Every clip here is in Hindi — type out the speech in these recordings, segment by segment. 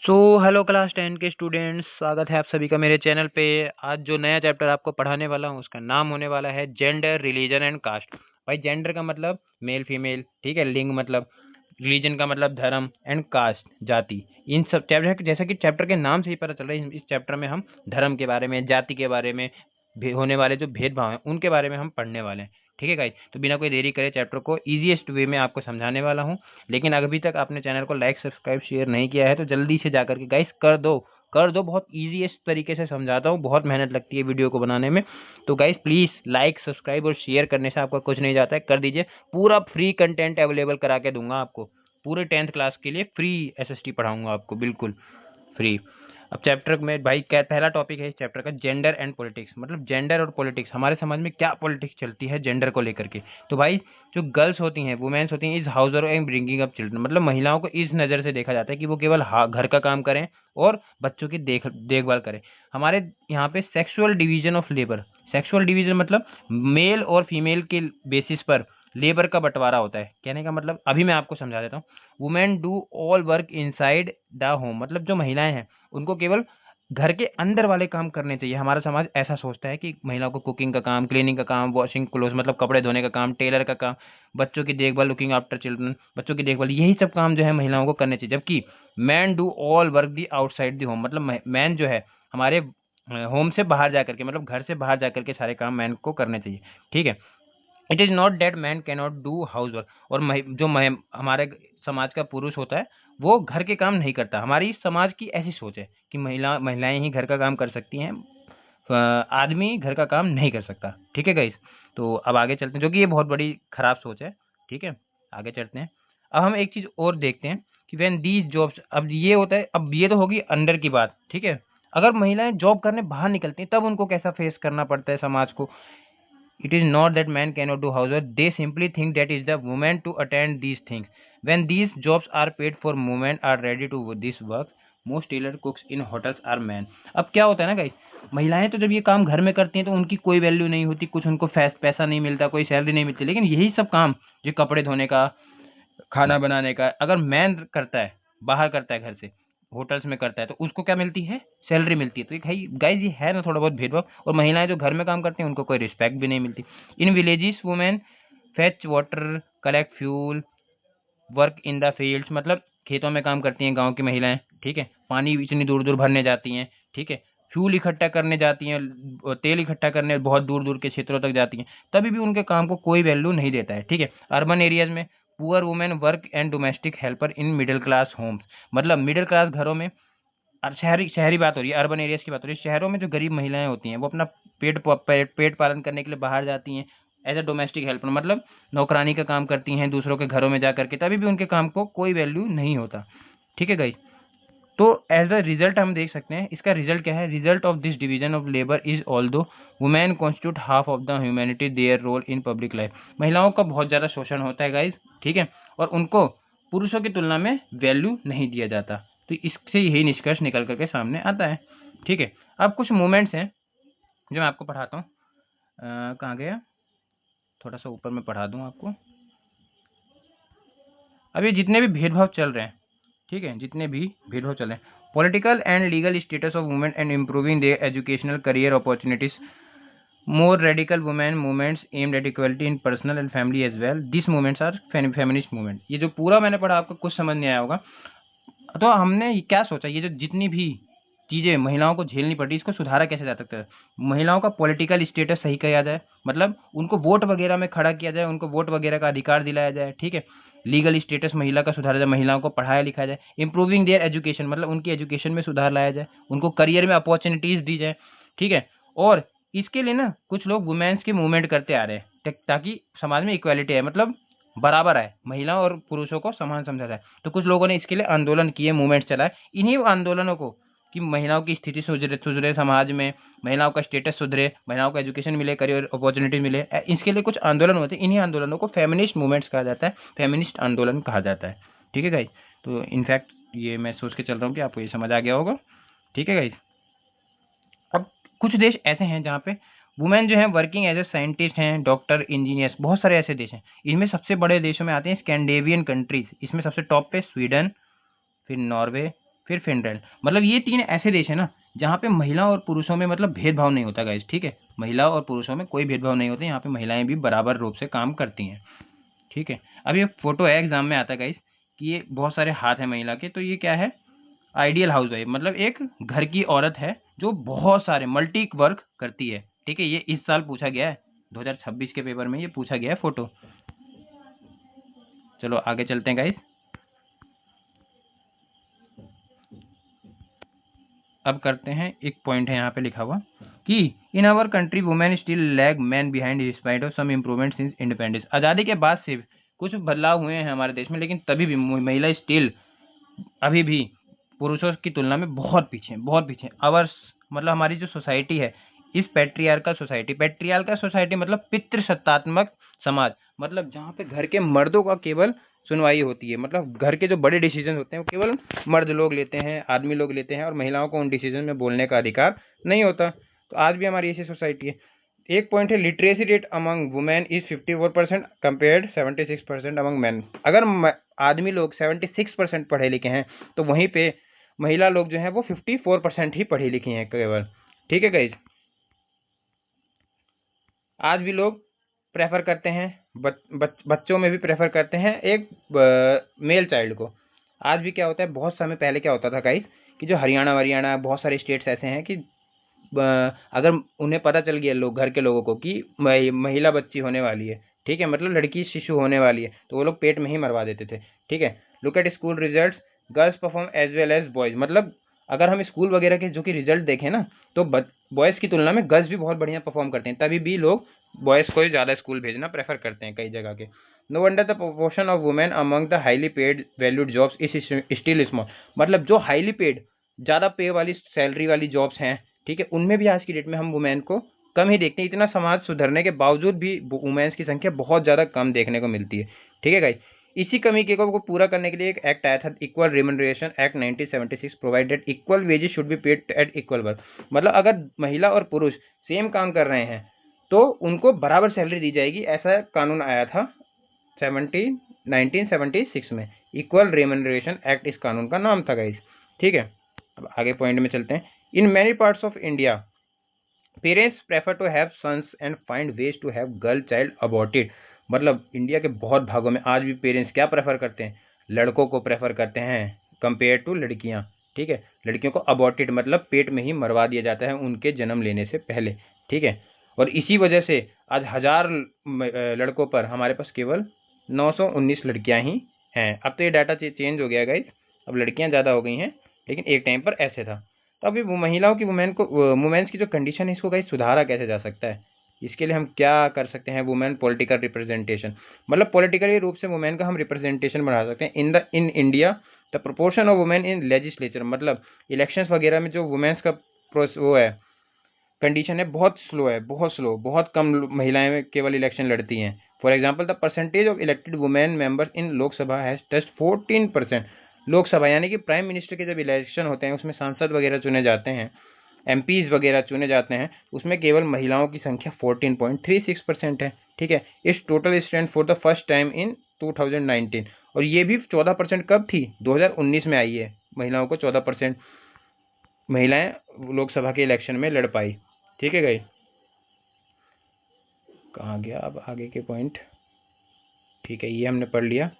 सो हेलो क्लास 10 के स्टूडेंट्स, स्वागत है आप सभी का मेरे चैनल पे। आज जो नया चैप्टर आपको पढ़ाने वाला हूँ उसका नाम होने वाला है जेंडर, रिलीजन एंड कास्ट। भाई जेंडर का मतलब मेल फीमेल, ठीक है। लिंग मतलब, रिलीजन का मतलब धर्म, एंड कास्ट जाति। इन सब चैप्टर, जैसा कि चैप्टर के नाम से ही पता चल रहा है, इस चैप्टर में हम धर्म के बारे में, जाति के बारे में, होने वाले जो भेदभाव हैं उनके बारे में हम पढ़ने वाले हैं। ठीक है गाइस, तो बिना कोई देरी करे चैप्टर को ईजीएस्ट वे में आपको समझाने वाला हूँ। लेकिन अभी तक आपने चैनल को लाइक सब्सक्राइब शेयर नहीं किया है तो जल्दी से जाकर के गाइस कर दो। बहुत ईजीएस्ट तरीके से समझाता हूँ, बहुत मेहनत लगती है वीडियो को बनाने में। तो गाइस प्लीज लाइक सब्सक्राइब और शेयर करने से आपका कुछ नहीं जाता है, कर दीजिए। पूरा फ्री कंटेंट अवेलेबल करा के दूंगा आपको, पूरे 10th क्लास के लिए फ्री एसएसटी पढ़ाऊंगा आपको, बिल्कुल फ्री। अब चैप्टर में भाई क्या पहला टॉपिक है इस चैप्टर का, जेंडर एंड पॉलिटिक्स। मतलब जेंडर और पॉलिटिक्स, हमारे समाज में क्या पॉलिटिक्स चलती है जेंडर को लेकर के। तो भाई जो गर्ल्स होती हैं, वुमेन्स होती हैं, is house and bringing up children. मतलब महिलाओं को इस नज़र से देखा जाता है कि वो केवल घर का काम करें और बच्चों की देखभाल करें। हमारे यहाँ पे sexual division of labour, sexual division मतलब मेल और फीमेल के बेसिस पर लेबर का बंटवारा होता है। कहने का मतलब अभी मैं आपको समझा देता हूँ। Women do all work inside the home, मतलब जो महिलाएं हैं उनको केवल घर के अंदर वाले काम करने चाहिए। हमारा समाज ऐसा सोचता है कि महिलाओं को कुकिंग का काम, क्लीनिंग का काम, वॉशिंग क्लोथ मतलब कपड़े धोने का काम, टेलर का काम, बच्चों की देखभाल, लुकिंग आफ्टर चिल्ड्रन, बच्चों की देखभाल, यही सब काम जो है महिलाओं को करने चाहिए। जबकि man do all work the outside the home, मतलब मैन जो है हमारे होम से बाहर जाकर के, मतलब घर से बाहर जाकर के सारे काम मैन को करने चाहिए। ठीक है। It is not that man can not do house work. और हमारे समाज का पुरुष होता है वो घर के काम नहीं करता। हमारी समाज की ऐसी सोच है कि महिलाएं ही घर का काम कर सकती हैं, आदमी घर का काम नहीं कर सकता। ठीक है गाइस, तो अब आगे चलते हैं, जो कि ये बहुत बड़ी खराब सोच है। ठीक है, आगे चलते हैं। अब हम एक चीज और देखते हैं कि व्हेन दीज जॉब्स, अब ये होता है, अब ये तो होगी अंदर की बात। ठीक है, अगर महिलाएं जॉब करने बाहर निकलती हैं तब उनको कैसा फेस करना पड़ता है समाज को। It is not that man cannot do housework. They simply think that is the woman to attend these things. When these jobs are paid for, women are ready to do this work. Most tailor cooks in hotels are men. अब क्या होता है ना गाइस, महिलाएं तो जब ये काम घर में करती हैं तो उनकी कोई वैल्यू नहीं होती, कुछ उनको पैसा नहीं मिलता, कोई सैलरी नहीं मिलती। लेकिन यही सब काम जो कपड़े धोने का, खाना बनाने का, अगर मैन करता है, बाहर करता है घर से, होटल्स में करता है, तो उसको क्या मिलती है, सैलरी मिलती है। तो भाई गाइज ये है ना थोड़ा बहुत भेदभाव। और महिलाएं जो घर में काम करती हैं उनको कोई रिस्पेक्ट भी नहीं मिलती। In villages women fetch water, collect fuel, work in the fields, मतलब खेतों में काम करती हैं गांव की महिलाएं। ठीक है, पानी इतनी दूर दूर भरने जाती हैं। ठीक है, फ्यूल इकट्ठा करने जाती हैं, तेल इकट्ठा करने बहुत दूर दूर के क्षेत्रों तक जाती हैं, तभी भी उनके काम को कोई वैल्यू नहीं देता है। ठीक है, अर्बन एरियाज में poor women work and domestic helper in middle class homes, मतलब मिडिल क्लास घरों में। और शहरी शहरी बात हो रही है, अर्बन एरियाज की बात हो रही है। शहरों में जो गरीब महिलाएं होती हैं वो अपना पेट पालन करने के लिए बाहर जाती हैं एज अ डोमेस्टिक हेल्पर, मतलब नौकरानी का काम करती हैं दूसरों के घरों में जाकर के, तभी भी उनके काम को कोई वैल्यू नहीं होता। ठीक है गाइस, तो एज अ रिजल्ट हम देख सकते हैं, इसका रिजल्ट क्या है। Result of this division of labour is although women constitute half of the humanity their role in public life. महिलाओं का बहुत ज़्यादा शोषण होता है गाइज। ठीक है, और उनको पुरुषों की तुलना में वैल्यू नहीं दिया जाता। तो इससे यही निष्कर्ष निकल करके सामने आता है। ठीक है, अब कुछ मूवमेंट्स हैं जो मैं आपको पढ़ाता हूँ। कहाँ गया, थोड़ा सा ऊपर में पढ़ा दूँ आपको। अब ये जितने भी भेदभाव चल रहे हैं, ठीक है, जितने भी भेदभाव चल रहे हैं, political and legal status of women and improving their educational career opportunities, more radical women movements aimed at equality in personal and family as well, this movements are feminist movement. ये जो पूरा मैंने पढ़ा आपको कुछ समझ नहीं आया होगा। तो हमने क्या सोचा, ये जो जितनी भी चीज़ें महिलाओं को झेलनी पड़ी, इसको सुधारा कैसे जा सकता है। महिलाओं का पॉलिटिकल स्टेटस सही किया जाए, मतलब उनको वोट वगैरह में खड़ा किया जाए, उनको वोट वगैरह का अधिकार दिलाया जाए। ठीक है, लीगल स्टेटस महिला का सुधारा जाए, महिलाओं को पढ़ाया लिखाया जाए। इंप्रूविंग देयर एजुकेशन, मतलब उनकी एजुकेशन में सुधार लाया जाए, उनको करियर में अपॉर्चुनिटीज दी जाए। ठीक है, और इसके लिए ना कुछ लोग वुमेन्स की मूवमेंट करते आ रहे हैं ताकि समाज में इक्वालिटी है, मतलब बराबर है, महिलाओं और पुरुषों को समान समझा जाए। तो कुछ लोगों ने इसके लिए आंदोलन किए, मूवमेंट चलाए। इन्हीं आंदोलनों को कि महिलाओं की स्थिति सुधरे समाज में, महिलाओं का स्टेटस सुधरे, महिलाओं को एजुकेशन मिले, करियर अपॉर्चुनिटी मिले, इसके लिए कुछ आंदोलन होते हैं। इन्हीं आंदोलनों को फेमिनिस्ट मूवमेंट्स कहा जाता है, फेमिनिस्ट आंदोलन कहा जाता है। ठीक है गाइस, तो इनफैक्ट ये मैं सोच के चल रहा हूँ कि आपको ये समझ आ गया होगा। ठीक है गाइस, अब कुछ देश ऐसे हैं जहाँ पे वुमेन जो है वर्किंग एज ए साइंटिस्ट हैं, डॉक्टर, इंजीनियर्स, बहुत सारे ऐसे देश हैं। इनमें सबसे बड़े देशों में आते हैं स्कैंडिनेवियन कंट्रीज। इसमें सबसे टॉप पे स्वीडन, फिर नॉर्वे, फिर फिनलैंड। मतलब ये 3 ऐसे देश है ना जहाँ पे महिला और पुरुषों में मतलब भेदभाव नहीं होता गाइस, ठीक है। महिला और पुरुषों में कोई भेदभाव नहीं होता, यहाँ पे महिलाएं भी बराबर रूप से काम करती हैं, ठीक है। अब ये फोटो है, एग्जाम में आता है गाइस कि ये बहुत सारे हाथ है महिला के, तो ये क्या है, आइडियल हाउस वाइफ, मतलब एक घर की औरत है जो बहुत सारे मल्टी वर्क करती है, ठीक है। ये इस साल पूछा गया है, 2026 के पेपर में ये पूछा गया है फोटो। चलो आगे चलते हैं गाइस। अब करते हैं, एक पॉइंट है यहाँ पे लिखा हुआ कि in our country women still lag man behind despite of some improvement since independence. आज़ादी के बाद से कुछ बदलाव हुए हैं हमारे देश में, लेकिन तभी भी महिला स्टिल अभी भी पुरुषों की तुलना में बहुत पीछे, बहुत पीछे। अवर मतलब हमारी जो सोसाइटी है, इस पेट्रियार्कल सोसाइटी मतलब पितृसत्तात्मक समाज, मतलब जहाँ पे घर के मर्दों का केवल सुनवाई होती है, मतलब घर के जो बड़े डिसीजन होते हैं वो केवल मर्द लोग लेते हैं, आदमी लोग लेते हैं, और महिलाओं को उन डिसीजन में बोलने का अधिकार नहीं होता। तो आज भी हमारी ऐसी सोसाइटी है। एक पॉइंट है, literacy rate among women is 54% compared 76% among man. अगर आदमी लोग 76% पढ़े लिखे हैं तो वहीं पे महिला लोग जो हैं वो 54% ही पढ़ी लिखी हैं केवल, ठीक है गाइज। आज भी लोग प्रेफर करते हैं, बच्चों में भी प्रेफर करते हैं एक मेल चाइल्ड को। आज भी क्या होता है, बहुत समय पहले क्या होता था गाइज कि जो हरियाणा बहुत सारे स्टेट्स ऐसे हैं कि अगर उन्हें पता चल गया, लोग घर के लोगों को कि महिला बच्ची होने वाली है, ठीक है, मतलब लड़की शिशु होने वाली है, तो वो लोग पेट में ही मरवा देते थे, ठीक है। Look at school result, girls perform as well as boys. मतलब अगर हम स्कूल वगैरह के जो कि रिजल्ट देखें ना, तो बॉयज़ की तुलना में गर्ल्स भी बहुत बढ़िया परफॉर्म करते हैं, तभी भी लोग बॉयज़ को ज़्यादा स्कूल भेजना प्रेफर करते हैं कई जगह के। No wonder the proportion of women among the highly paid valued jobs is still small. मतलब जो हाईली पेड, ज़्यादा पे वाली सैलरी वाली जॉब्स हैं, ठीक है, उनमें भी आज की डेट में हम वुमेन को कम ही देखते हैं। इतना समाज सुधरने के बावजूद भी वुमेन्स की संख्या बहुत ज़्यादा कम देखने को मिलती है, ठीक है गाइस। इसी कमी के को पूरा करने के लिए एक एक्ट आया था, equal remuneration act 1976, provided equal wages should be paid at equal work. मतलब अगर महिला और पुरुष सेम काम कर रहे हैं तो उनको बराबर सैलरी दी जाएगी, ऐसा कानून आया था 1976 में। इक्वल रिमनरेशन एक्ट इस कानून का नाम था गाइस, ठीक है। अब आगे पॉइंट में चलते हैं। In many parts of India parents prefer to have sons and find ways to have girl child aborted. मतलब इंडिया के बहुत भागों में आज भी पेरेंट्स क्या प्रेफर करते हैं, लड़कों को प्रेफर करते हैं कंपेयर टू लड़कियां, ठीक है। लड़कियों को अबॉर्टेड मतलब पेट में ही मरवा दिया जाता है उनके जन्म लेने से पहले, ठीक है। और इसी वजह से आज 1000 लड़कों पर हमारे पास केवल 919 लड़कियां ही हैं। अब तो ये डाटा चेंज हो गया गाइस, अब लड़कियां ज़्यादा हो गई हैं, लेकिन एक टाइम पर ऐसे था। तो अभी महिलाओं की वुमेन्स की जो कंडीशन है, इसको गाइस सुधारा कैसे जा सकता है, इसके लिए हम क्या कर सकते हैं। वुमेन पॉलिटिकल रिप्रेजेंटेशन, मतलब पॉलिटिकली रूप से वुमेन का हम रिप्रेजेंटेशन बढ़ा सकते हैं in India. The proportion of women in legislature, मतलब इलेक्शंस वगैरह में जो वुमेन्स का वो है कंडीशन है, बहुत स्लो है, बहुत स्लो, बहुत कम महिलाएं केवल इलेक्शन लड़ती हैं। For example the percentage of elected women members in Lok Sabha has touch 14%। Lok Sabha यानी कि प्राइम मिनिस्टर के जब इलेक्शन होते हैं, उसमें सांसद वगैरह चुने जाते हैं, एमपीज वगैरह चुने जाते हैं, उसमें केवल महिलाओं की संख्या 14.36% है, ठीक है। इस total stand for the first time in 2019। और ये भी 14% कब थी, 2019 में आई है, महिलाओं को 14% महिलाएं लोकसभा के इलेक्शन में लड़ पाई, ठीक है गई। कहाँ गया अब आगे के पॉइंट, ठीक है, ये हमने पढ़ लिया।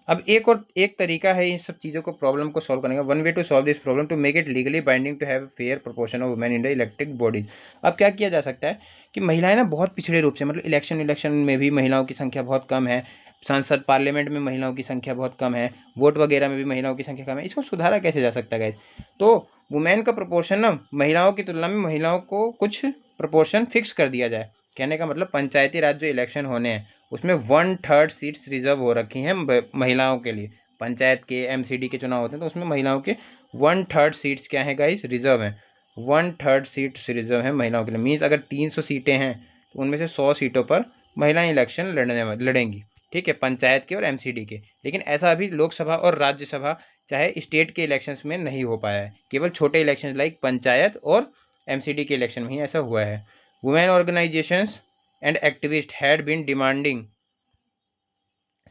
अब एक तरीका है इन सब चीज़ों को, प्रॉब्लम को सॉल्व करने का। One way to solve this problem to make it legally binding to have fair proportion of women in the elected bodies. अब क्या किया जा सकता है कि महिलाएं ना बहुत पिछड़े रूप से, मतलब इलेक्शन में भी महिलाओं की संख्या बहुत कम है, संसद पार्लियामेंट में महिलाओं की संख्या बहुत कम है, वोट वगैरह में भी महिलाओं की संख्या कम है। इसको सुधारा कैसे जा सकता है गाइस? तो वुमेन का प्रोपोर्शन ना महिलाओं की तुलना में महिलाओं को कुछ प्रोपोर्शन फिक्स कर दिया जाए। कहने का मतलब पंचायती राज जो इलेक्शन होने हैं उसमें 1/3 सीट्स रिजर्व हो रखी हैं महिलाओं के लिए। पंचायत के एमसीडी के चुनाव होते हैं तो उसमें महिलाओं के 1/3 सीट्स क्या है गाइस, रिजर्व हैं। 1/3 सीट्स रिजर्व है महिलाओं के लिए। मीन्स अगर 300 सीटें हैं तो उनमें से 100 सीटों पर महिलाएं इलेक्शन लड़ेंगी, ठीक है, पंचायत के और एमसीडी के। लेकिन ऐसा अभी लोकसभा और राज्यसभा चाहे स्टेट के इलेक्शंस में नहीं हो पाया है, केवल छोटे इलेक्शन लाइक पंचायत और एमसीडी के इलेक्शन में ही ऐसा हुआ है। Women organisations and activists had been demanding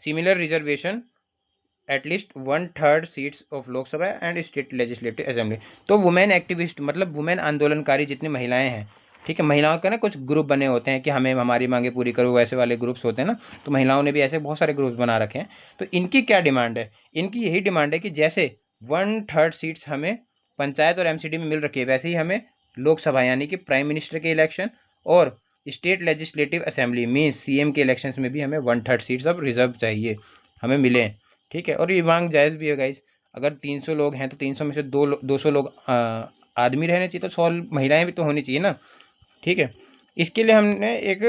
similar reservation at least 1/3 seats of Lok Sabha and state legislative assembly. तो वुमेन एक्टिविस्ट मतलब वुमेन आंदोलनकारी जितनी महिलाएं हैं, ठीक है, महिलाओं का ना कुछ ग्रुप बने होते हैं कि हमें हमारी मांगे पूरी करो, वैसे वाले ग्रुप्स होते हैं ना, तो महिलाओं ने भी ऐसे बहुत सारे ग्रुप्स बना रखे हैं। तो इनकी क्या डिमांड है? इनकी यही डिमांड है कि जैसे 1/3 सीट्स हमें पंचायत और एमसीडी में मिल रखी है, वैसे ही हमें लोकसभा यानी कि प्राइम मिनिस्टर के इलेक्शन और state legislative assembly means CM के इलेक्शंस में भी हमें 1/3 सीट्स अब रिजर्व चाहिए, हमें मिले, ठीक है। और ये मांग जायज़ भी है गाइस। अगर 300 लोग हैं तो 300 में से 200 लोग आदमी रहने चाहिए, तो 100 महिलाएं भी तो होनी चाहिए ना, ठीक है। इसके लिए हमने एक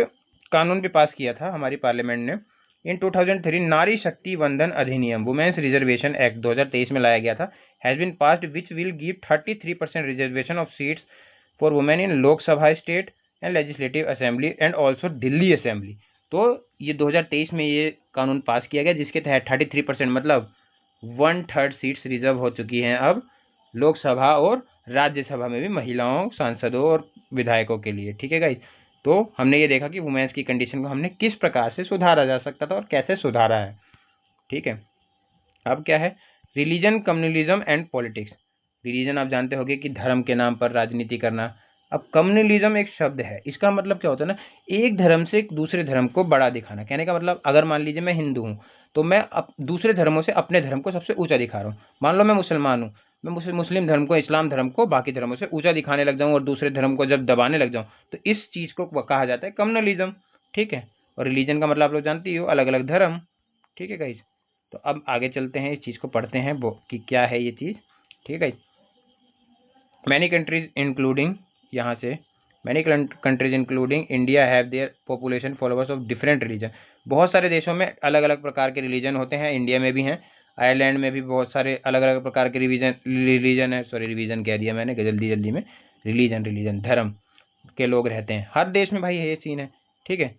कानून भी पास किया था हमारी पार्लियामेंट ने इन 2003, नारी शक्ति वंदन अधिनियम वुमेन्स रिजर्वेशन एक्ट 2023 में लाया गया था, has been passed which will give 33% reservation of seats for women in Lok Sabha state and legislative assembly and also Delhi assembly. तो ये 2023 में ये कानून पास किया गया जिसके तहत 33% मतलब 1/3 सीट्स रिजर्व हो चुकी हैं अब लोकसभा और राज्यसभा में भी महिलाओं सांसदों और विधायकों के लिए, ठीक है गाइस। तो हमने ये देखा कि वुमेन्स की कंडीशन को हमने किस प्रकार से सुधारा जा सकता था और कैसे सुधारा है, ठीक है। अब क्या है? Religion, communalism and politics. Religion आप जानते होंगे कि धर्म के नाम पर राजनीति करना। अब कम्युनलिज्म एक शब्द है, इसका मतलब क्या होता है ना, एक धर्म से एक दूसरे धर्म को बड़ा दिखाना। कहने का मतलब अगर मान लीजिए मैं हिंदू हूँ तो मैं दूसरे धर्मों से अपने धर्म को सबसे ऊंचा दिखा रहा हूँ। मान लो मैं मुसलमान हूँ, मैं मुस्लिम धर्म को, इस्लाम धर्म को बाकी धर्मों से ऊंचा दिखाने लग जाऊँ और दूसरे धर्म को जब दबाने लग जाऊँ, तो इस चीज़ को कहा जाता है कम्युनलिज्म, ठीक है। और रिलीजन का मतलब आप लोग जानती हो, अलग अलग धर्म, ठीक है गाइज। तो अब आगे चलते हैं, इस चीज़ को पढ़ते हैं वो कि क्या है ये चीज़, ठीक है। मैनी कंट्रीज इंक्लूडिंग, यहाँ से many countries including India have their population followers of different religion. बहुत सारे देशों में अलग अलग प्रकार के रिलीजन होते हैं, इंडिया में भी हैं, आयरलैंड में भी बहुत सारे अलग अलग प्रकार के रिलीजन है, सॉरी रिवीजन कह दिया मैंने जल्दी जल्दी में, रिलीजन धर्म के लोग रहते हैं हर देश में भाई, ये सीन है, ठीक है।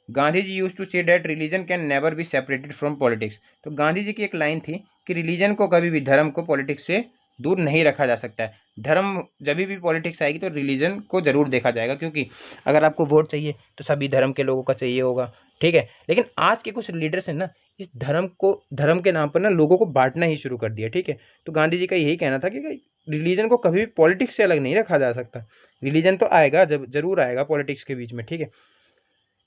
Gandhi ji used to say that religion can never be separated from politics. तो गांधी जी की एक लाइन थी कि रिलीजन को कभी भी, धर्म को पॉलिटिक्स से दूर नहीं रखा जा सकता है। धर्म जब भी पॉलिटिक्स आएगी तो रिलीजन को जरूर देखा जाएगा, क्योंकि अगर आपको वोट चाहिए तो सभी धर्म के लोगों का चाहिए होगा, ठीक है। लेकिन आज के कुछ लीडर्स हैं ना, इस धर्म के नाम पर ना लोगों को बांटना ही शुरू कर दिया, ठीक है। तो गांधी जी का यही कहना था कि रिलीजन को कभी भी पॉलिटिक्स से अलग नहीं रखा जा सकता। रिलीजन तो आएगा, जब जरूर आएगा पॉलिटिक्स के बीच में, ठीक है।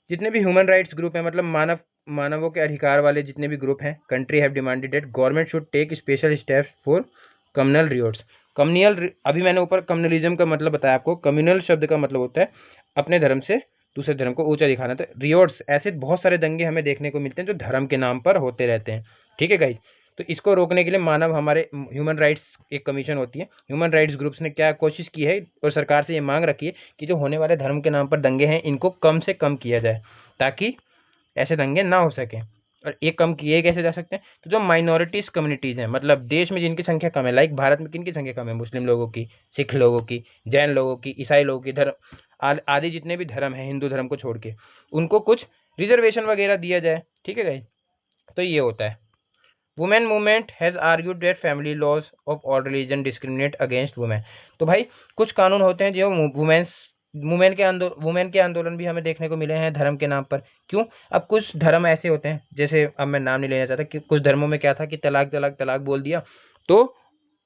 जितने भी ह्यूमन राइट्स ग्रुप हैं, मतलब मानवों के अधिकार वाले जितने भी ग्रुप हैं, country have demanded that government should take special steps for communal rewards. Communal, अभी मैंने ऊपर कम्युनलिज्म का मतलब बताया आपको। कम्युनल शब्द का मतलब होता है अपने धर्म से दूसरे धर्म को ऊंचा दिखाना। तो रिवॉर्ड्स, ऐसे बहुत सारे दंगे हमें देखने को मिलते हैं जो धर्म के नाम पर होते रहते हैं, ठीक है गाइज। तो इसको रोकने के लिए मानव हमारे ह्यूमन राइट्स एक कमीशन होती है, ह्यूमन राइट्स ग्रुप्स ने क्या कोशिश की है और सरकार से ये मांग रखी है कि जो होने वाले धर्म के नाम पर दंगे हैं इनको कम से कम किया जाए, ताकि ऐसे दंगे ना हो सके। और ये कम किए कैसे जा सकते हैं? तो जो माइनॉरिटीज कम्युनिटीज हैं, मतलब देश में जिनकी संख्या कम है, लाइक भारत में किनकी संख्या कम है? मुस्लिम लोगों की, सिख लोगों की, जैन लोगों की, ईसाई लोगों की, धर्म आदि जितने भी धर्म हैं हिंदू धर्म को छोड़ के, उनको कुछ रिजर्वेशन वगैरह दिया जाए, ठीक है गाइस। तो ये होता है। Women movement has argued that family laws of all religion discriminate against women. तो भाई कुछ कानून होते हैं जो वुमेन के आंदोलन भी हमें देखने को मिले हैं धर्म के नाम पर। क्यों? अब कुछ धर्म ऐसे होते हैं, जैसे अब मैं नाम नहीं लेना चाहता, कि कुछ धर्मों में क्या था कि तलाक तलाक तलाक बोल दिया तो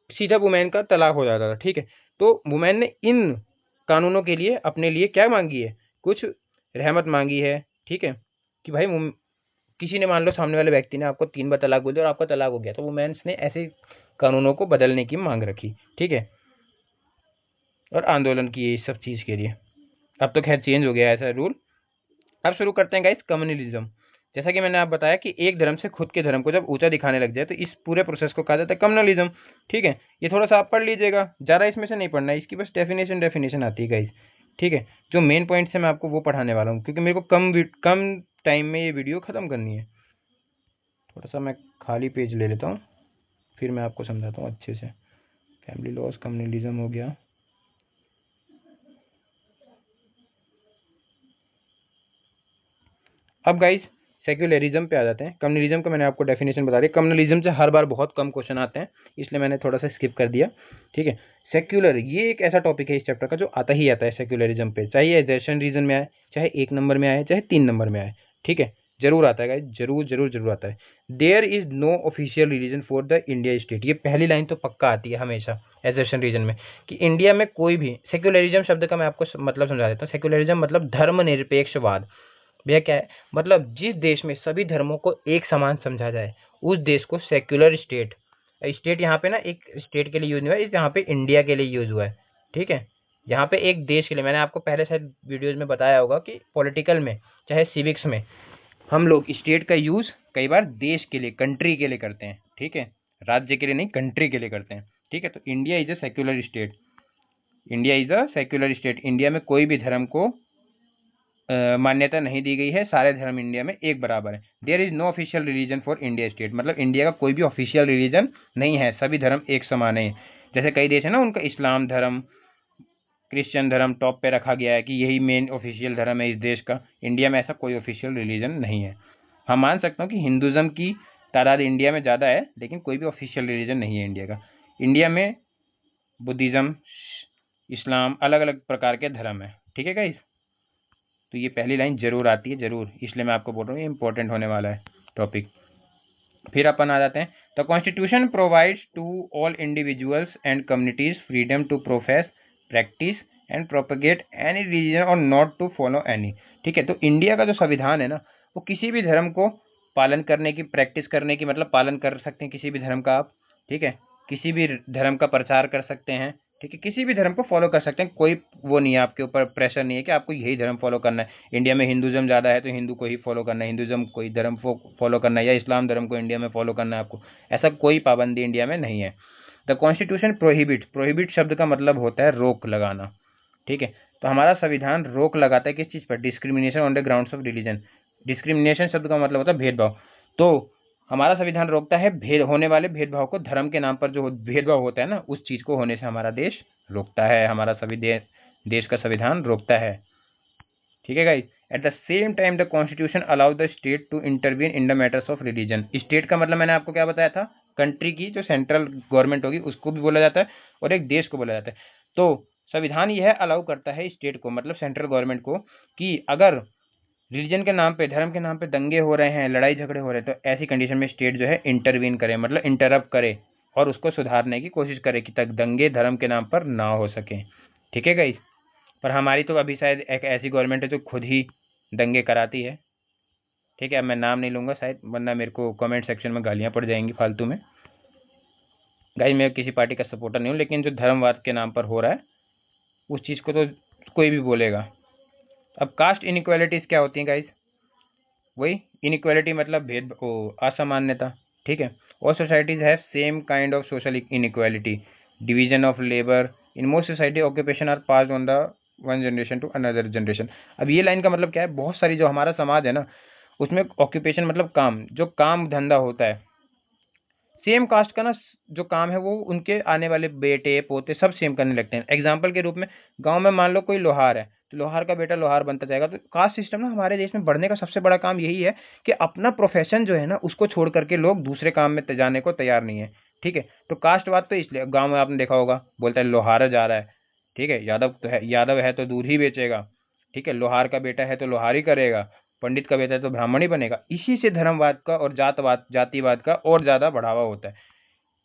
सीधा वुमेन का तलाक हो जाता था, ठीक है। तो वुमेन ने इन कानूनों के लिए अपने लिए क्या मांगी है? कुछ रहमत मांगी है, ठीक है, कि भाई किसी ने, मान लो सामने वाले व्यक्ति ने आपको 3 बार तलाक बोल दिया और आपका तलाक हो गया, तो वुमेन्स ने ऐसे कानूनों को बदलने की मांग रखी, ठीक है, और आंदोलन किए इस सब चीज़ के लिए। अब तो खैर चेंज हो गया है ऐसा रूल। अब शुरू करते हैं गाइस कम्युनलिज्म। जैसा कि मैंने आप बताया कि एक धर्म से खुद के धर्म को जब ऊंचा दिखाने लग जाए तो इस पूरे प्रोसेस को कहा जाता है कम्युनलिज्म, ठीक है। ये थोड़ा सा आप पढ़ लीजिएगा, ज़्यादा इसमें से नहीं पढ़ना है, इसकी बस डेफिनेशन आती है गाइस, ठीक है। जो मेन पॉइंट्स है मैं आपको वो पढ़ाने वाला हूँ, क्योंकि मेरे को कम टाइम में ये वीडियो ख़त्म करनी है। थोड़ा सा मैं खाली पेज ले लेता हूँ, फिर मैं आपको समझाता हूँ अच्छे से। फैमिली लॉस, कम्युनलिज्म हो गया। अब गाइस सेक्युलरिज्म पे आ जाते हैं। कम्युनलिज्म का मैंने आपको डेफिनेशन बता दी। कम्युनलिज्म से हर बार बहुत कम क्वेश्चन आते हैं, इसलिए मैंने थोड़ा सा स्किप कर दिया, ठीक है। सेक्युलर, ये एक ऐसा टॉपिक है इस चैप्टर का जो आता ही आता है सेक्युलरिज्म पे, चाहे एजेशन रीजन में आए, चाहे 1 नंबर में आए, चाहे 3 नंबर में आए, ठीक है। जरूर आता है गाइस, जरूर जरूर जरूर आता है। There is no official religion for the India state, ये पहली लाइन तो पक्का आती है हमेशा एजर्शन रीजन में, कि इंडिया में कोई भी, सेक्युलरिज्म शब्द का मैं आपको मतलब समझा देता हूँ। सेक्युलरिज्म मतलब धर्मनिरपेक्षवाद। भैया क्या है मतलब, जिस देश में सभी धर्मों को एक समान समझा जाए उस देश को सेक्युलर स्टेट, स्टेट यहाँ पे ना एक स्टेट के लिए यूज नहीं हुआ है, यहाँ पे इंडिया के लिए यूज हुआ है, ठीक है। यहाँ पे एक देश के लिए, मैंने आपको पहले शायद वीडियोज में बताया होगा कि पॉलिटिकल में चाहे सिविक्स में हम लोग स्टेट का यूज कई बार देश के लिए, कंट्री के लिए करते हैं, ठीक है, राज्य के लिए नहीं, कंट्री के लिए करते हैं, ठीक है। तो India is a secular state, India is a secular state, India में कोई भी धर्म को मान्यता नहीं दी गई है, सारे धर्म इंडिया में एक बराबर है। There is no official religion for India state, मतलब इंडिया का कोई भी ऑफिशियल रिलीजन नहीं है, सभी धर्म एक समान है। जैसे कई देश है ना, उनका इस्लाम धर्म, क्रिश्चियन धर्म टॉप पे रखा गया है कि यही मेन ऑफिशियल धर्म है इस देश का। इंडिया में ऐसा कोई ऑफिशियल रिलीजन नहीं है। हम मान सकता हूँ कि हिंदुज़म की तादाद इंडिया में ज़्यादा है, लेकिन कोई भी ऑफिशियल रिलीजन नहीं है इंडिया का। इंडिया में बुद्धिज़्म, इस्लाम, अलग अलग प्रकार के धर्म है, ठीक है गाइस। तो ये पहली लाइन जरूर आती है, जरूर, इसलिए मैं आपको बोल रहा हूँ ये इंपॉर्टेंट होने वाला है टॉपिक। फिर अपन आ जाते हैं, the constitution provides to all individuals and communities freedom to profess, practise and propagate any religion और नॉट टू फॉलो एनी, ठीक है। तो इंडिया का जो संविधान है ना, वो किसी भी धर्म को पालन करने की, प्रैक्टिस करने की, मतलब पालन कर सकते हैं किसी भी धर्म का आप, ठीक है, किसी भी धर्म का प्रचार कर सकते हैं, ठीक है, किसी भी धर्म को फॉलो कर सकते हैं, कोई वो नहीं है आपके ऊपर, प्रेशर नहीं है कि आपको यही धर्म फॉलो करना है। इंडिया में हिंदुज़म ज़्यादा है तो हिंदू को ही फॉलो करना है, हिंदुज़म कोई धर्म को फॉलो करना है, या इस्लाम धर्म को इंडिया में फॉलो करना है आपको, ऐसा कोई पाबंदी इंडिया में नहीं है। द कॉन्स्टिट्यूशन प्रोहिबिट, प्रोहिबिट शब्द का मतलब होता है रोक लगाना, ठीक है। तो हमारा संविधान रोक लगाता है किस चीज़ पर, discrimination on the grounds of religion. Discrimination शब्द का मतलब होता है भेदभाव। तो हमारा संविधान रोकता है भेद होने वाले भेदभाव को, धर्म के नाम पर जो भेदभाव होता है ना, उस चीज़ को होने से हमारा देश रोकता है, हमारा सभी देश का संविधान रोकता है, ठीक है guys. At the same time the constitution allow the state to intervene in the matters of religion. State का मतलब मैंने आपको क्या बताया था, कंट्री की जो सेंट्रल गवर्नमेंट होगी उसको भी बोला जाता है और एक देश को बोला जाता है। तो संविधान यह अलाउ करता है स्टेट को, मतलब सेंट्रल गवर्नमेंट को, कि अगर रिलीजन के नाम पे, धर्म के नाम पे दंगे हो रहे हैं, लड़ाई झगड़े हो रहे हैं, तो ऐसी कंडीशन में स्टेट जो है इंटरवीन करे, मतलब इंटरप्ट करे और उसको सुधारने की कोशिश करे कि तक दंगे धर्म के नाम पर ना हो सके, ठीक है गाइस। पर हमारी तो अभी शायद एक ऐसी गवर्नमेंट है जो खुद ही दंगे कराती है, ठीक है। अब मैं नाम नहीं लूँगा शायद, वरना मेरे को कमेंट सेक्शन में गालियाँ पड़ जाएंगी फालतू में। गाइस मैं किसी पार्टी का सपोर्टर नहीं हूँ, लेकिन जो धर्मवाद के नाम पर हो रहा है उस चीज़ को तो कोई भी बोलेगा। अब कास्ट इनइक्वालिटीज़ क्या होती हैं गाइस, वही इनइक्वालिटी मतलब भेद, असमान्यता, ठीक है। और societies have same kind of social inequality, division of labour in most society, occupation are passed on the one generation to another generation. अब ये लाइन का मतलब क्या है, बहुत सारी जो हमारा समाज है ना, उसमें ऑक्यूपेशन मतलब काम, जो काम धंधा होता है, सेम कास्ट का ना जो काम है वो उनके आने वाले बेटे पोते सब सेम करने लगते हैं। एग्जाम्पल के रूप में गांव में मान लो कोई लोहार है, तो लोहार का बेटा लोहार बनता जाएगा। तो कास्ट सिस्टम ना हमारे देश में बढ़ने का सबसे बड़ा काम यही है कि अपना प्रोफेशन जो है ना उसको छोड़ करके लोग दूसरे काम में जाने को तैयार नहीं है, ठीक है। तो कास्टवाद तो इसलिए गाँव में आपने देखा होगा, बोलता है लोहार जा रहा है, ठीक है, यादव है तो दूध ही बेचेगा, ठीक है, लोहार का बेटा है तो लोहार ही करेगा, पंडित का बेटा है तो ब्राह्मण ही बनेगा। इसी से धर्मवाद का और जातिवाद का और ज़्यादा बढ़ावा होता है।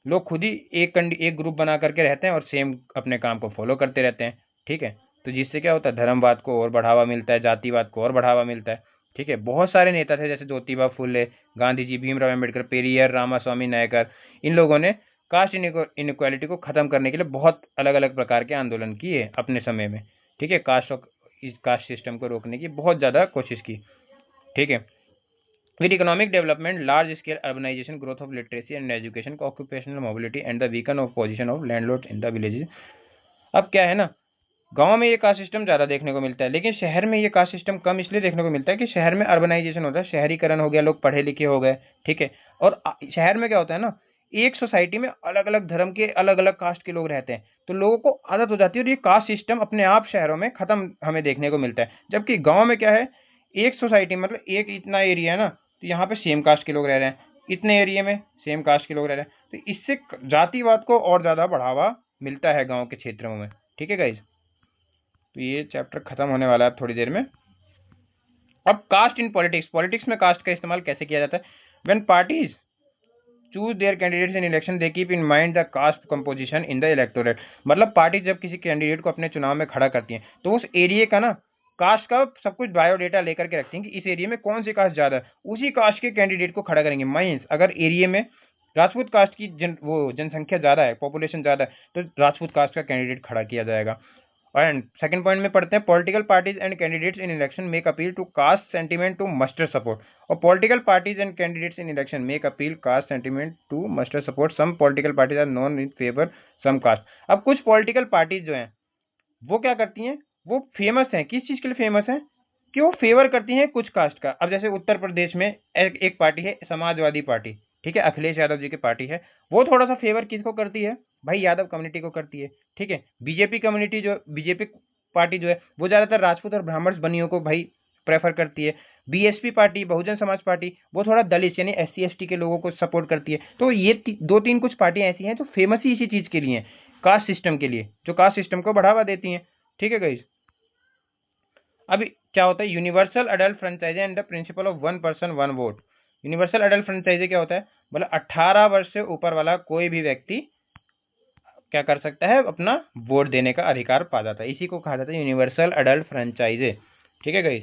लोग खुद ही एक ग्रुप बना करके रहते हैं और सेम अपने काम को फॉलो करते रहते हैं, ठीक है। तो जिससे क्या होता है, धर्मवाद को और बढ़ावा मिलता है, जातिवाद को और बढ़ावा मिलता है, ठीक है। बहुत सारे नेता थे जैसे ज्योतिबा फुले, गांधी जी, भीमराव अम्बेडकर, पेरियर, रामास्वामी नायकर, इन लोगों ने कास्ट इनइक्वालिटी को खत्म करने के लिए बहुत अलग अलग प्रकार के आंदोलन किए अपने समय में, ठीक है। इस कास्ट सिस्टम को रोकने की बहुत ज़्यादा कोशिश की, ठीक है। With economic development, large-scale urbanization, growth of literacy and education, occupational mobility, and the weaken of position of landlords in the villages. अब क्या है ना, गांव में ये कास्ट सिस्टम ज़्यादा देखने को मिलता है, लेकिन शहर में ये कास्ट सिस्टम कम इसलिए देखने को मिलता है कि शहर में अर्बनाइजेशन होता है, शहरीकरण हो गया, लोग पढ़े लिखे हो गए, ठीक है। और शहर में क्या होता है ना, एक सोसाइटी में अलग अलग धर्म के अलग अलग कास्ट के लोग रहते हैं, तो लोगों को आदत हो जाती है और ये कास्ट सिस्टम अपने आप शहरों में खत्म हमें देखने को मिलता है। जबकि गाँव में क्या है, एक सोसाइटी मतलब एक इतना एरिया है ना, तो यहाँ पे सेम कास्ट के लोग रह रहे हैं, इतने एरिया में सेम कास्ट के लोग रह रहे हैं, तो इससे जातिवाद को और ज़्यादा बढ़ावा मिलता है गांव के क्षेत्रों में, ठीक है गाइज। तो ये चैप्टर खत्म होने वाला है थोड़ी देर में। अब कास्ट इन पॉलिटिक्स, पॉलिटिक्स में कास्ट का इस्तेमाल कैसे किया जाता है? When parties choose their candidates in election they keep in mind the caste composition in the electorate. मतलब पार्टी जब किसी कैंडिडेट को अपने चुनाव में खड़ा करती हैं तो उस एरिया का ना कास्ट का सब कुछ बायोडेटा लेकर के रखती हैं कि इस एरिया में कौन सी कास्ट ज्यादा है, उसी कास्ट के कैंडिडेट को खड़ा करेंगे। माइंस अगर एरिया में राजपूत कास्ट की जनसंख्या ज्यादा है, पॉपुलेशन ज्यादा है, तो राजपूत कास्ट का कैंडिडेट खड़ा किया जाएगा। एंड सेकंड पॉइंट में पढ़ते हैं, political parties and candidates in election make appeal to caste sentiment to muster support. और political parties and candidates in election make appeal caste sentiment to muster support. Some political parties are non in favour some caste. अब कुछ पॉलिटिकल पार्टीज जो हैं वो क्या करती हैं, वो फेमस हैं, किस चीज के लिए फेमस हैं कि वो फेवर करती हैं कुछ कास्ट का। अब जैसे उत्तर प्रदेश में एक पार्टी है समाजवादी पार्टी, ठीक है, अखिलेश यादव जी की पार्टी है, वो थोड़ा सा फेवर किसको करती है भाई, यादव कम्युनिटी को करती है। ठीक है, बीजेपी कम्युनिटी जो बीजेपी पार्टी जो है वो ज्यादातर राजपूत और ब्राह्मण बनियों को भाई प्रेफर करती है। BSP party, Bahujan Samaj party, वो थोड़ा दलित यानी एससी एसटी के लोगों को सपोर्ट करती है। तो ये दो तीन कुछ पार्टियां ऐसी हैं जो फेमस ही इसी चीज के लिए हैं, कास्ट सिस्टम के लिए, जो कास्ट सिस्टम को बढ़ावा देती हैं। ठीक है गाइस, अभी क्या होता है universal adult franchise and the principle of one person one vote. Universal adult franchise क्या होता है, मतलब 18 वर्ष से ऊपर वाला कोई भी व्यक्ति क्या कर सकता है, अपना वोट देने का अधिकार पा जाता है। इसी को कहा जाता है यूनिवर्सल अडल्ट फ्रेंचाइजी। ठीक है गाइस,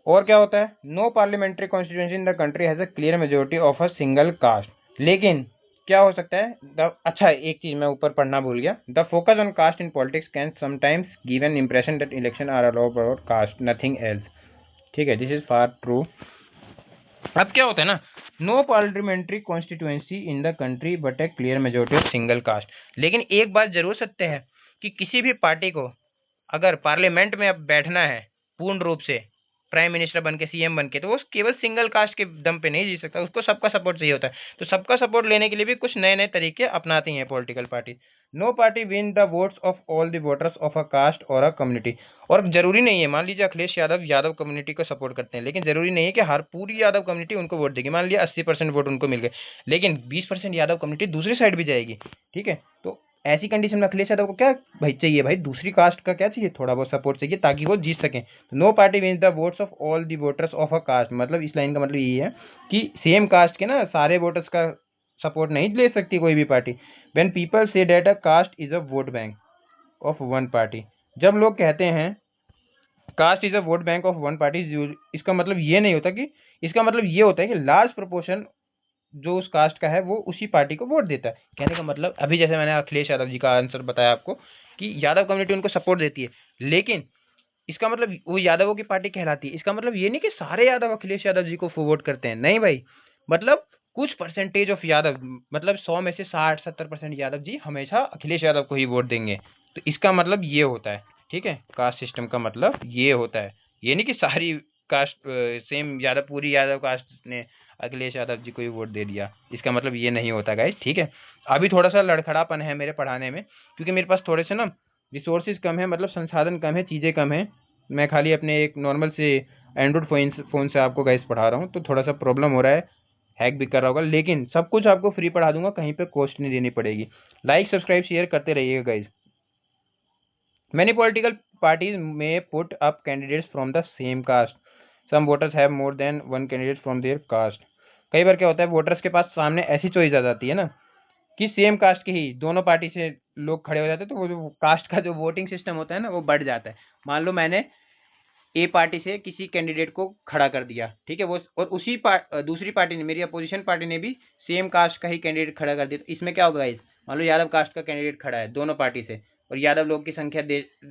और क्या होता है, no parliamentary constituency in the country has a clear majority of a single caste. लेकिन क्या हो सकता है अच्छा एक चीज मैं ऊपर पढ़ना भूल गया, the focus on caste in politics can sometimes give an impression that election are allowed about caste nothing else. ठीक है, दिस इज फार ट्रू। अब क्या होता है ना, no parliamentary constituency in the country but a clear majority of single caste. लेकिन एक बात जरूर सत्य है कि किसी भी पार्टी को अगर पार्लियामेंट में अब बैठना है पूर्ण रूप से प्राइम मिनिस्टर बन के, सीएम बन के, तो वो केवल सिंगल कास्ट के दम पे नहीं जी सकता, उसको सबका सपोर्ट चाहिए होता है। तो सबका सपोर्ट लेने के लिए भी कुछ नए नए तरीके अपनाती हैं political party. No party win the votes of all the voters of a caste और अ कम्युनिटी। और जरूरी नहीं है, मान लीजिए अखिलेश यादव यादव कम्युनिटी को सपोर्ट करते हैं, लेकिन जरूरी नहीं है कि हर पूरी यादव कम्युनिटी उनको वोट देगी। मान लिया 80% वोट उनको मिल गए, लेकिन 20% यादव कम्युनिटी दूसरी साइड भी जाएगी। ठीक है, तो ऐसी कंडीशन में अखिलेश यादव को क्या भाई चाहिए, भाई दूसरी कास्ट का क्या चाहिए, थोड़ा बहुत सपोर्ट चाहिए ताकि वो जीत सकें। No party wins the votes of all the voters of a caste. मतलब इस लाइन का मतलब ये है कि सेम कास्ट के ना सारे वोटर्स का सपोर्ट नहीं ले सकती कोई भी party. When people say that a caste is a vote bank of one party. जब लोग कहते हैं caste is a vote bank of one party, इसका मतलब ये नहीं होता कि, इसका मतलब ये होता है कि लार्ज प्रोपोर्शन जो उस कास्ट का है वो उसी पार्टी को वोट देता है। कहने का मतलब अभी जैसे मैंने अखिलेश यादव जी का आंसर बताया आपको कि यादव कम्युनिटी उनको सपोर्ट देती है, लेकिन इसका मतलब वो यादवों की पार्टी कहलाती है। इसका मतलब ये नहीं कि सारे यादव अखिलेश यादव जी को वोट करते हैं, नहीं भाई, मतलब कुछ परसेंटेज ऑफ यादव, मतलब 100 में से 60-70% यादव जी हमेशा अखिलेश यादव को ही वोट देंगे। तो इसका मतलब ये होता है। ठीक है, कास्ट सिस्टम का मतलब ये होता है, ये नहीं कि सारी कास्ट सेम यादव, पूरी यादव कास्ट ने अखिलेश यादव जी को ही वोट दे दिया, इसका मतलब ये नहीं होता गाइस। ठीक है, अभी थोड़ा सा लड़खड़ापन है मेरे पढ़ाने में, क्योंकि मेरे पास थोड़े से ना रिसोर्सेज कम है, मतलब संसाधन कम है, चीज़ें कम है। मैं खाली अपने एक नॉर्मल से एंड्रॉइड फ़ोन से आपको गाइस पढ़ा रहा हूँ, तो थोड़ा सा प्रॉब्लम हो रहा है, हैक भी कर रहा होगा, लेकिन सब कुछ आपको फ्री पढ़ा दूंगा, कहीं पे कॉस्ट नहीं देनी पड़ेगी। लाइक सब्सक्राइब शेयर करते रहिएगा guys. Many political parties may put up candidates from the same caste, some voters have more than one candidate from their caste. कई बार क्या होता है, वोटर्स के पास सामने ऐसी चॉइस आ जाती है ना कि सेम कास्ट के ही दोनों पार्टी से लोग खड़े हो जाते हैं, तो वो जो कास्ट का जो वोटिंग सिस्टम होता है ना वो बढ़ जाता है। मान लो मैंने ए पार्टी से किसी कैंडिडेट को खड़ा कर दिया, ठीक है, वो और दूसरी पार्टी ने, मेरी अपोजिशन पार्टी ने भी सेम कास्ट का ही कैंडिडेट खड़ा कर दिया, तो इसमें क्या होगा गाइस, मान लो यादव कास्ट का कैंडिडेट खड़ा है दोनों पार्टी से, और यादव लोग की संख्या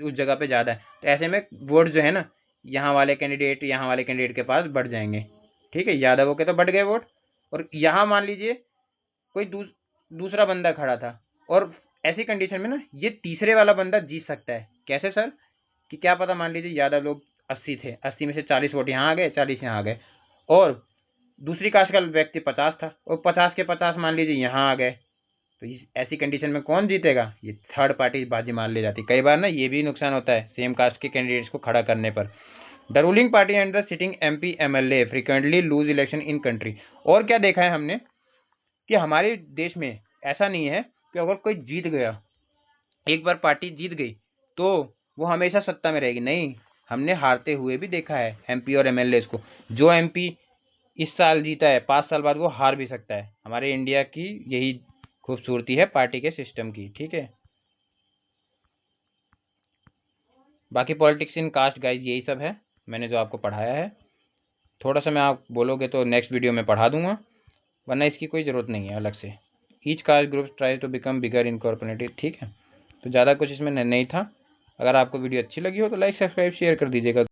उस जगह पे ज़्यादा है, तो ऐसे में वोट जो है ना यहाँ वाले कैंडिडेट के पास बढ़ जाएंगे। ठीक है, यादवों के तो बढ़ गए वोट, और यहाँ मान लीजिए कोई दूसरा बंदा खड़ा था, और ऐसी कंडीशन में ना ये तीसरे वाला बंदा जीत सकता है। कैसे सर, कि क्या पता मान लीजिए यादव लोग 80 थे, 80 में से 40 वोट यहाँ आ गए, 40 यहाँ आ गए, और दूसरी कास्ट का व्यक्ति 50 था, और 50 के 50 मान लीजिए यहाँ आ गए, तो ऐसी कंडीशन में कौन जीतेगा, ये थर्ड पार्टी बाजी मान ले जाती। कई बार ना ये भी नुकसान होता है सेम कास्ट के कैंडिडेट्स को खड़ा करने पर। The ruling party and the sitting MP MLA frequently lose election in country. और क्या देखा है हमने कि हमारे देश में ऐसा नहीं है कि अगर कोई जीत गया, एक बार पार्टी जीत गई तो वो हमेशा सत्ता में रहेगी, नहीं, हमने हारते हुए भी देखा है एमपी और एमएलए को। जो एमपी इस साल जीता है 5 साल बाद वो हार भी सकता है। हमारे इंडिया की यही खूबसूरती है पार्टी के सिस्टम की, ठीक है। बाकी पॉलिटिक्स इन कास्ट गाइज यही सब है मैंने जो आपको पढ़ाया है। थोड़ा सा मैं आप बोलोगे तो नेक्स्ट वीडियो में पढ़ा दूंगा, वरना इसकी कोई ज़रूरत नहीं है अलग से। Each caste group try to become bigger incorporated, ठीक है। तो ज़्यादा कुछ इसमें नहीं था। अगर आपको वीडियो अच्छी लगी हो तो लाइक सब्सक्राइब शेयर कर दीजिएगा।